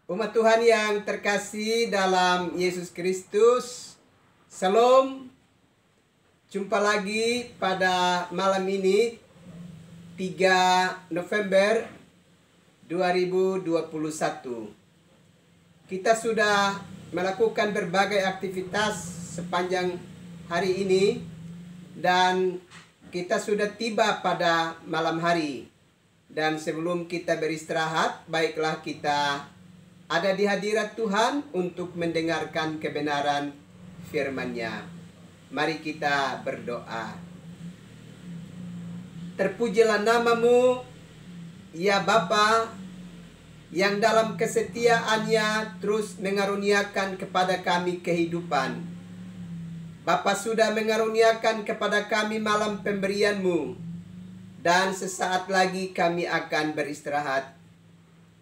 Umat Tuhan yang terkasih dalam Yesus Kristus, Shalom. Jumpa lagi pada malam ini 3 November 2021. Kita sudah melakukan berbagai aktivitas sepanjang hari ini dan kita sudah tiba pada malam hari. Dan sebelum kita beristirahat, baiklah kita ada di hadirat Tuhan untuk mendengarkan kebenaran firman-Nya. Mari kita berdoa. Terpujilah nama-Mu, ya Bapa, yang dalam kesetiaan-Nya terus mengaruniakan kepada kami kehidupan. Bapa sudah mengaruniakan kepada kami malam pemberian-Mu, dan sesaat lagi kami akan beristirahat.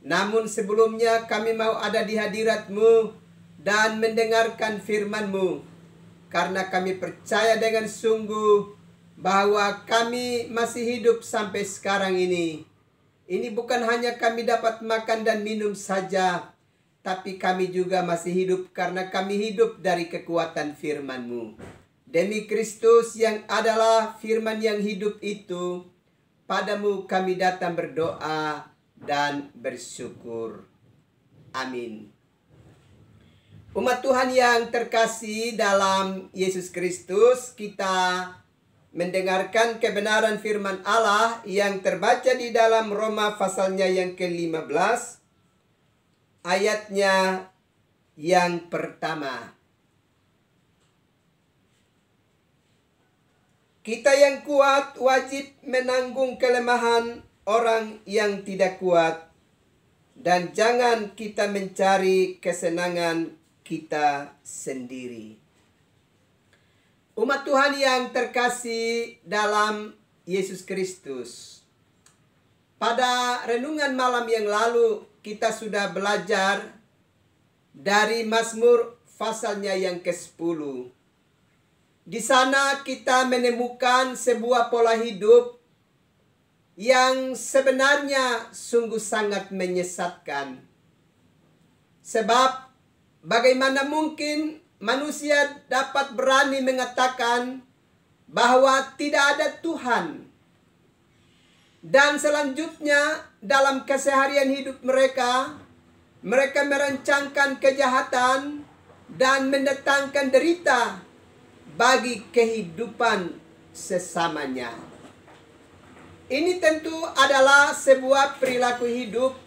Namun sebelumnya kami mau ada di hadirat-Mu dan mendengarkan firman-Mu, karena kami percaya dengan sungguh bahwa kami masih hidup sampai sekarang ini. Ini bukan hanya kami dapat makan dan minum saja, tapi kami juga masih hidup karena kami hidup dari kekuatan firman-Mu. Demi Kristus yang adalah firman yang hidup itu, padamu kami datang berdoa dan bersyukur. Amin. Umat Tuhan yang terkasih dalam Yesus Kristus, kita mendengarkan kebenaran firman Allah yang terbaca di dalam Roma pasalnya yang ke-15, ayatnya yang pertama. Kita yang kuat wajib menanggung kelemahan orang yang tidak kuat, dan jangan kita mencari kesenangan kita sendiri. Umat Tuhan yang terkasih dalam Yesus Kristus, pada renungan malam yang lalu kita sudah belajar dari Mazmur pasalnya yang ke-10. Di sana kita menemukan sebuah pola hidup yang sebenarnya sungguh sangat menyesatkan. Sebab bagaimana mungkin manusia dapat berani mengatakan bahwa tidak ada Tuhan, dan selanjutnya dalam keseharian hidup mereka merancangkan kejahatan dan mendatangkan derita bagi kehidupan sesamanya. Ini tentu adalah sebuah perilaku hidup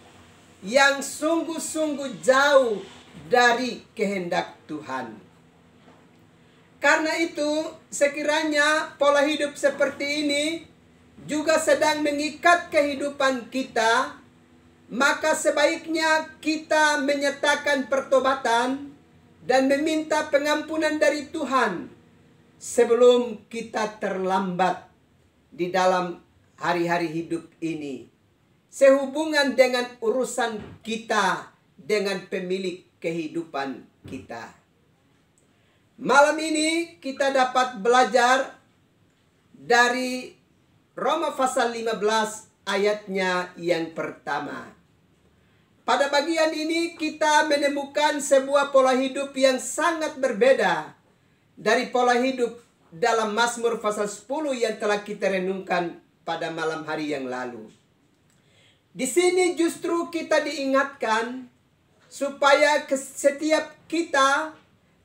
yang sungguh-sungguh jauh dari kehendak Tuhan. Karena itu, sekiranya pola hidup seperti ini juga sedang mengikat kehidupan kita, maka sebaiknya kita menyatakan pertobatan dan meminta pengampunan dari Tuhan sebelum kita terlambat di dalam hari-hari hidup ini, sehubungan dengan urusan kita dengan pemilik kehidupan kita. Malam ini kita dapat belajar dari Roma pasal 15 ayatnya yang pertama. Pada bagian ini kita menemukan sebuah pola hidup yang sangat berbeda dari pola hidup dalam Mazmur pasal 10 yang telah kita renungkan pada malam hari yang lalu. Di sini justru kita diingatkan supaya setiap kita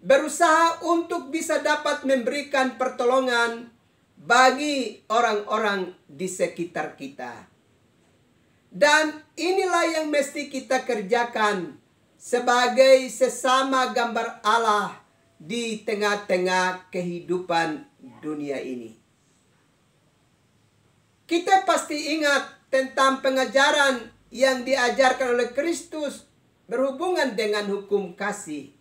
berusaha untuk bisa dapat memberikan pertolongan bagi orang-orang di sekitar kita. Dan inilah yang mesti kita kerjakan sebagai sesama gambar Allah di tengah-tengah kehidupan dunia ini. Kita pasti ingat tentang pengajaran yang diajarkan oleh Kristus berhubungan dengan hukum kasih.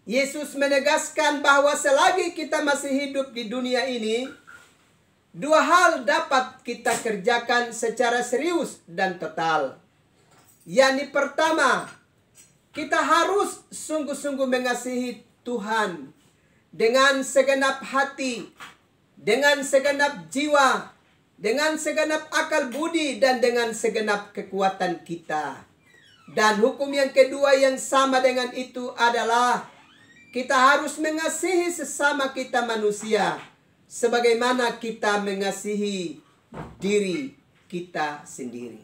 Yesus menegaskan bahwa selagi kita masih hidup di dunia ini, dua hal dapat kita kerjakan secara serius dan total. Yang pertama, kita harus sungguh-sungguh mengasihi Tuhan dengan segenap hati, dengan segenap jiwa, dengan segenap akal budi, dan dengan segenap kekuatan kita. Dan hukum yang kedua yang sama dengan itu adalah kita harus mengasihi sesama kita manusia sebagaimana kita mengasihi diri kita sendiri.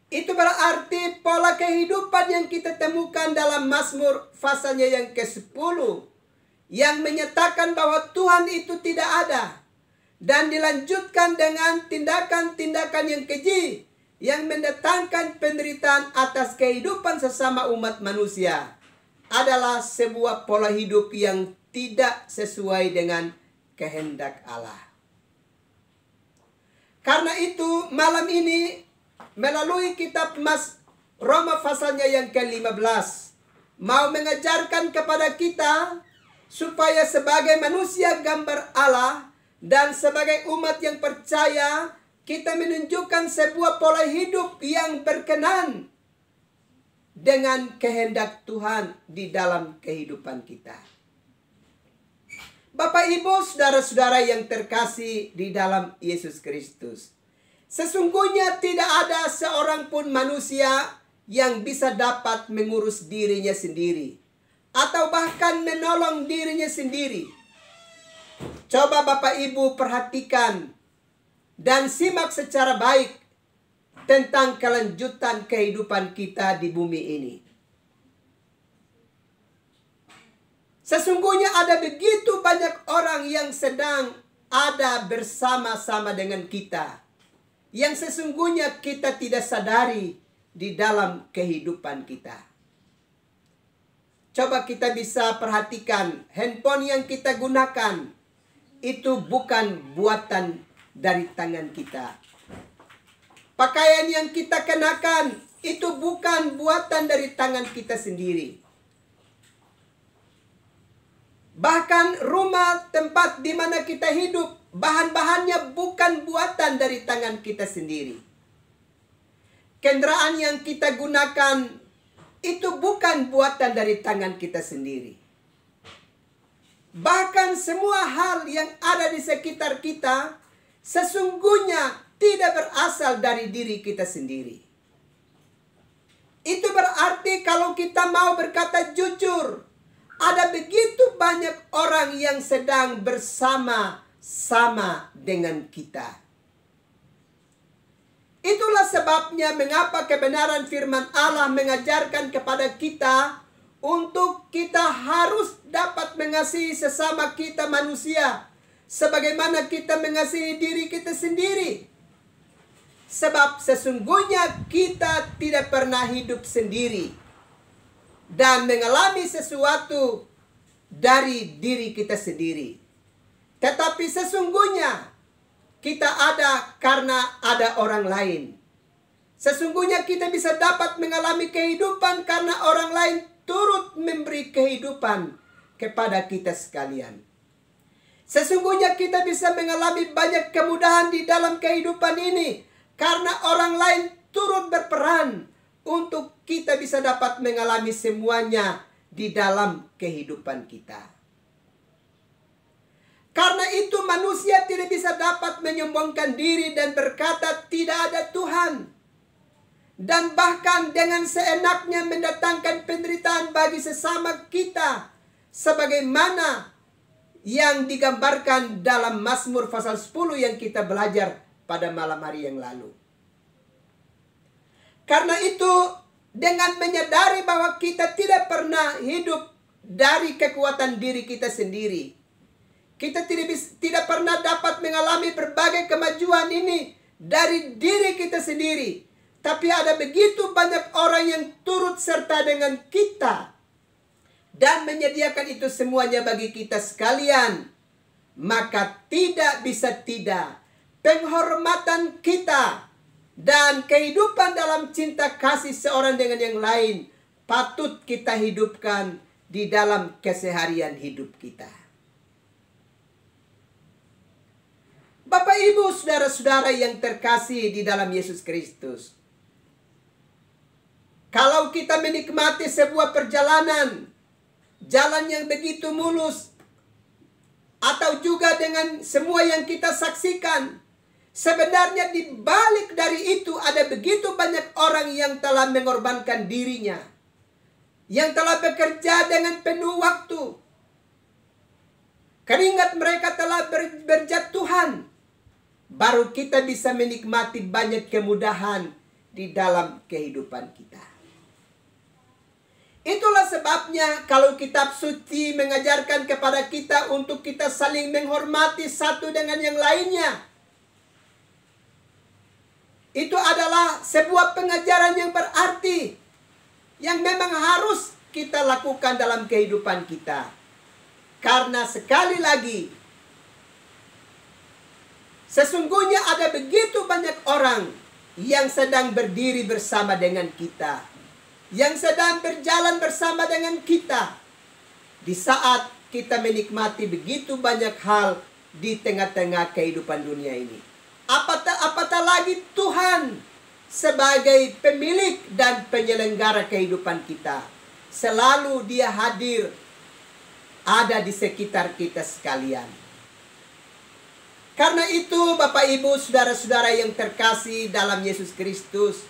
Itu berarti pola kehidupan yang kita temukan dalam Mazmur pasalnya yang ke-10 yang menyatakan bahwa Tuhan itu tidak ada, dan dilanjutkan dengan tindakan-tindakan yang keji yang mendatangkan penderitaan atas kehidupan sesama umat manusia adalah sebuah pola hidup yang tidak sesuai dengan kehendak Allah. Karena itu malam ini melalui kitab Roma pasalnya yang ke-15 mau mengajarkan kepada kita supaya sebagai manusia gambar Allah dan sebagai umat yang percaya kita menunjukkan sebuah pola hidup yang berkenan dengan kehendak Tuhan di dalam kehidupan kita. Bapak, Ibu, saudara-saudara yang terkasih di dalam Yesus Kristus, sesungguhnya tidak ada seorang pun manusia yang bisa dapat mengurus dirinya sendiri atau bahkan menolong dirinya sendiri. Coba Bapak Ibu perhatikan dan simak secara baik tentang kelanjutan kehidupan kita di bumi ini. Sesungguhnya ada begitu banyak orang yang sedang ada bersama-sama dengan kita, yang sesungguhnya kita tidak sadari di dalam kehidupan kita. Coba kita bisa perhatikan handphone yang kita gunakan, itu bukan buatan dari tangan kita. Pakaian yang kita kenakan, itu bukan buatan dari tangan kita sendiri. Bahkan rumah tempat di mana kita hidup, bahan-bahannya bukan buatan dari tangan kita sendiri. Kendaraan yang kita gunakan itu bukan buatan dari tangan kita sendiri. Bahkan semua hal yang ada di sekitar kita sesungguhnya tidak berasal dari diri kita sendiri. Itu berarti kalau kita mau berkata jujur, ada begitu banyak orang yang sedang bersama-sama dengan kita. Itulah sebabnya mengapa kebenaran firman Allah mengajarkan kepada kita untuk kita harus dapat mengasihi sesama kita manusia sebagaimana kita mengasihi diri kita sendiri. Sebab sesungguhnya kita tidak pernah hidup sendiri dan mengalami sesuatu dari diri kita sendiri. Tetapi sesungguhnya kita ada karena ada orang lain. Sesungguhnya kita bisa dapat mengalami kehidupan karena orang lain turut memberi kehidupan kepada kita sekalian. Sesungguhnya kita bisa mengalami banyak kemudahan di dalam kehidupan ini karena orang lain turut berperan untuk kita bisa dapat mengalami semuanya di dalam kehidupan kita. Karena itu manusia tidak bisa dapat menyombongkan diri dan berkata tidak ada Tuhan. Dan bahkan dengan seenaknya mendatangkan penderitaan bagi sesama kita. Sebagaimana yang digambarkan dalam Mazmur pasal 10 yang kita belajar pada malam hari yang lalu. Karena itu dengan menyadari bahwa kita tidak pernah hidup dari kekuatan diri kita sendiri. Kita tidak pernah dapat mengalami berbagai kemajuan ini dari diri kita sendiri. Tapi ada begitu banyak orang yang turut serta dengan kita dan menyediakan itu semuanya bagi kita sekalian. Maka tidak bisa tidak, penghormatan kita dan kehidupan dalam cinta kasih seorang dengan yang lain patut kita hidupkan di dalam keseharian hidup kita. Bapak, Ibu, saudara-saudara yang terkasih di dalam Yesus Kristus. Kalau kita menikmati sebuah perjalanan, jalan yang begitu mulus, atau juga dengan semua yang kita saksikan, Sebenarnya di balik dari itu ada begitu banyak orang yang telah mengorbankan dirinya, yang telah bekerja dengan penuh waktu. Keringat mereka telah berjatuhan. Baru kita bisa menikmati banyak kemudahan di dalam kehidupan kita. Itulah sebabnya kalau kitab suci mengajarkan kepada kita untuk kita saling menghormati satu dengan yang lainnya. Itu adalah sebuah pengajaran yang berarti, yang memang harus kita lakukan dalam kehidupan kita. Karena sekali lagi, sesungguhnya ada begitu banyak orang yang sedang berdiri bersama dengan kita, yang sedang berjalan bersama dengan kita, di saat kita menikmati begitu banyak hal di tengah-tengah kehidupan dunia ini. Apatah lagi Tuhan sebagai pemilik dan penyelenggara kehidupan kita. Selalu Dia hadir, ada di sekitar kita sekalian. Karena itu Bapak Ibu saudara-saudara yang terkasih dalam Yesus Kristus,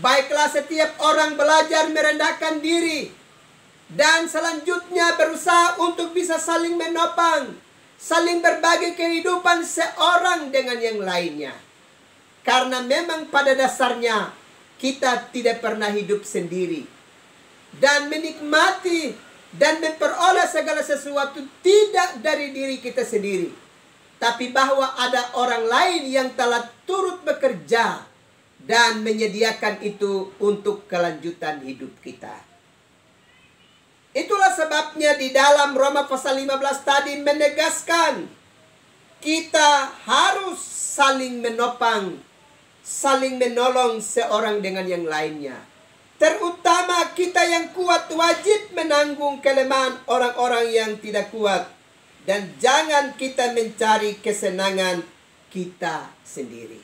baiklah setiap orang belajar merendahkan diri, dan selanjutnya berusaha untuk bisa saling menopang, saling berbagi kehidupan seorang dengan yang lainnya. Karena memang pada dasarnya kita tidak pernah hidup sendiri, dan menikmati dan memperoleh segala sesuatu tidak dari diri kita sendiri, tapi bahwa ada orang lain yang telah turut bekerja dan menyediakan itu untuk kelanjutan hidup kita. Itulah sebabnya di dalam Roma pasal 15 tadi menegaskan kita harus saling menopang, saling menolong seorang dengan yang lainnya. Terutama kita yang kuat wajib menanggung kelemahan orang-orang yang tidak kuat. Dan jangan kita mencari kesenangan kita sendiri.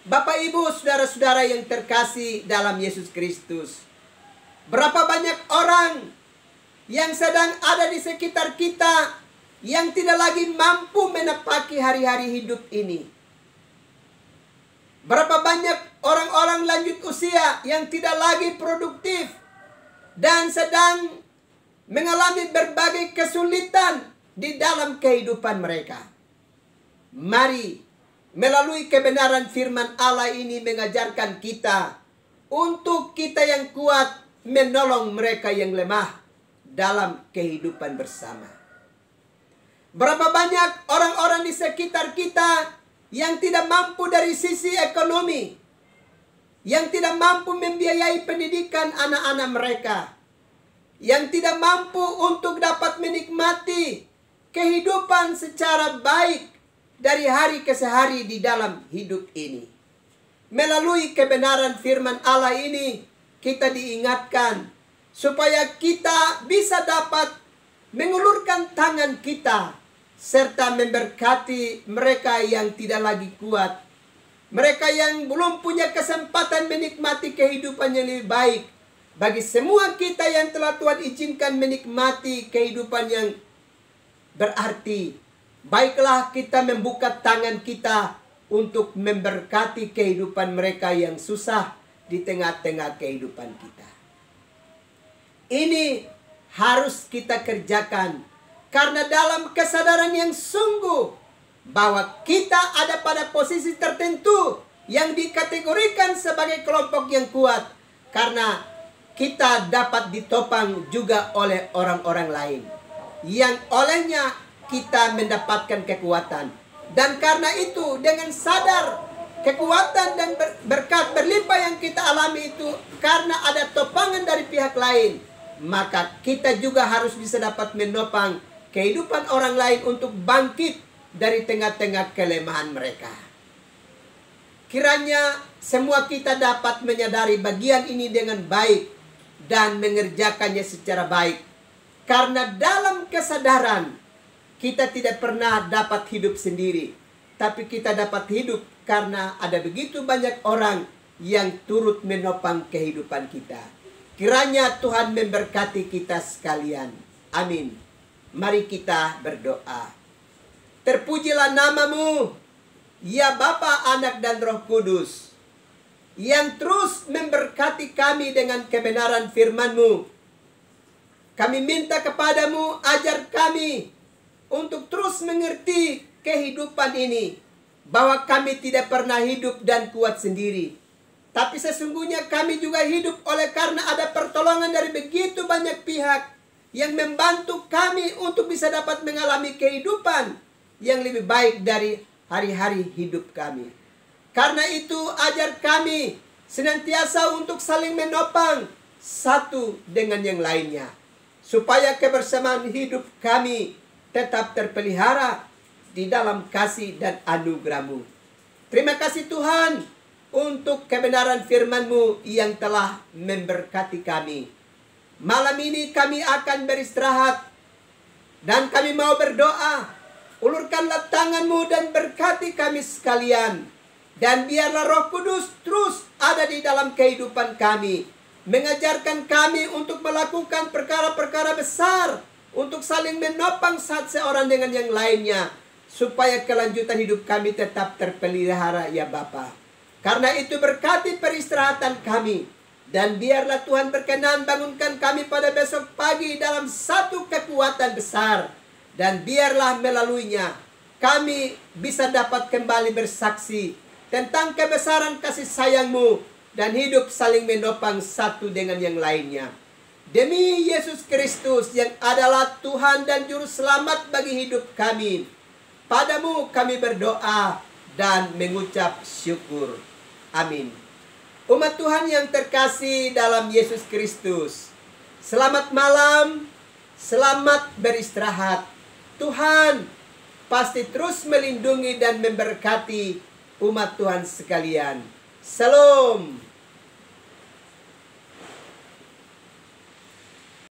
Bapak Ibu saudara-saudara yang terkasih dalam Yesus Kristus, berapa banyak orang yang sedang ada di sekitar kita yang tidak lagi mampu menepaki hari-hari hidup ini. Berapa banyak orang-orang lanjut usia yang tidak lagi produktif dan sedang mengalami berbagai kesulitan di dalam kehidupan mereka. Mari melalui kebenaran firman Allah ini mengajarkan kita untuk kita yang kuat menolong mereka yang lemah dalam kehidupan bersama. Berapa banyak orang-orang di sekitar kita yang tidak mampu dari sisi ekonomi, yang tidak mampu membiayai pendidikan anak-anak mereka, yang tidak mampu untuk dapat menikmati kehidupan secara baik dari hari ke hari di dalam hidup ini. Melalui kebenaran firman Allah ini, kita diingatkan supaya kita bisa dapat mengulurkan tangan kita serta memberkati mereka yang tidak lagi kuat, mereka yang belum punya kesempatan menikmati kehidupan yang lebih baik. Bagi semua kita yang telah Tuhan izinkan menikmati kehidupan yang berarti, baiklah kita membuka tangan kita untuk memberkati kehidupan mereka yang susah di tengah-tengah kehidupan kita. Ini harus kita kerjakan karena dalam kesadaran yang sungguh bahwa kita ada pada posisi tertentu yang dikategorikan sebagai kelompok yang kuat, karena kita dapat ditopang juga oleh orang-orang lain yang olehnya kita mendapatkan kekuatan. Dan karena itu dengan sadar kekuatan dan berkat berlimpah yang kita alami itu karena ada topangan dari pihak lain, maka kita juga harus bisa dapat menopang kehidupan orang lain untuk bangkit dari tengah-tengah kelemahan mereka. Kiranya semua kita dapat menyadari bagian ini dengan baik dan mengerjakannya secara baik. Karena dalam kesadaran kita tidak pernah dapat hidup sendiri, tapi kita dapat hidup karena ada begitu banyak orang yang turut menopang kehidupan kita. Kiranya Tuhan memberkati kita sekalian. Amin. Mari kita berdoa. Terpujilah nama-Mu ya Bapa, Anak, dan Roh Kudus, yang terus memberkati kami dengan kebenaran firman-Mu. Kami minta kepadamu, ajar kami untuk terus mengerti kehidupan ini, bahwa kami tidak pernah hidup dan kuat sendiri, tapi sesungguhnya kami juga hidup oleh karena ada pertolongan dari begitu banyak pihak yang membantu kami untuk bisa dapat mengalami kehidupan yang lebih baik dari hari-hari hidup kami. Karena itu ajar kami senantiasa untuk saling menopang satu dengan yang lainnya, supaya kebersamaan hidup kami tetap terpelihara di dalam kasih dan anugerah-Mu. Terima kasih Tuhan untuk kebenaran firman-Mu yang telah memberkati kami. Malam ini kami akan beristirahat dan kami mau berdoa. Ulurkanlah tangan-Mu dan berkati kami sekalian. Dan biarlah Roh Kudus terus ada di dalam kehidupan kami, mengajarkan kami untuk melakukan perkara-perkara besar, untuk saling menopang satu seorang dengan yang lainnya, supaya kelanjutan hidup kami tetap terpelihara ya Bapa. Karena itu berkati peristirahatan kami, dan biarlah Tuhan berkenan bangunkan kami pada besok pagi dalam satu kekuatan besar. Dan biarlah melaluinya kami bisa dapat kembali bersaksi tentang kebesaran kasih sayang-Mu dan hidup saling menopang satu dengan yang lainnya. Demi Yesus Kristus yang adalah Tuhan dan Juru Selamat bagi hidup kami, padamu kami berdoa dan mengucap syukur. Amin. Umat Tuhan yang terkasih dalam Yesus Kristus, selamat malam, selamat beristirahat. Tuhan pasti terus melindungi dan memberkati umat Tuhan sekalian. Salam.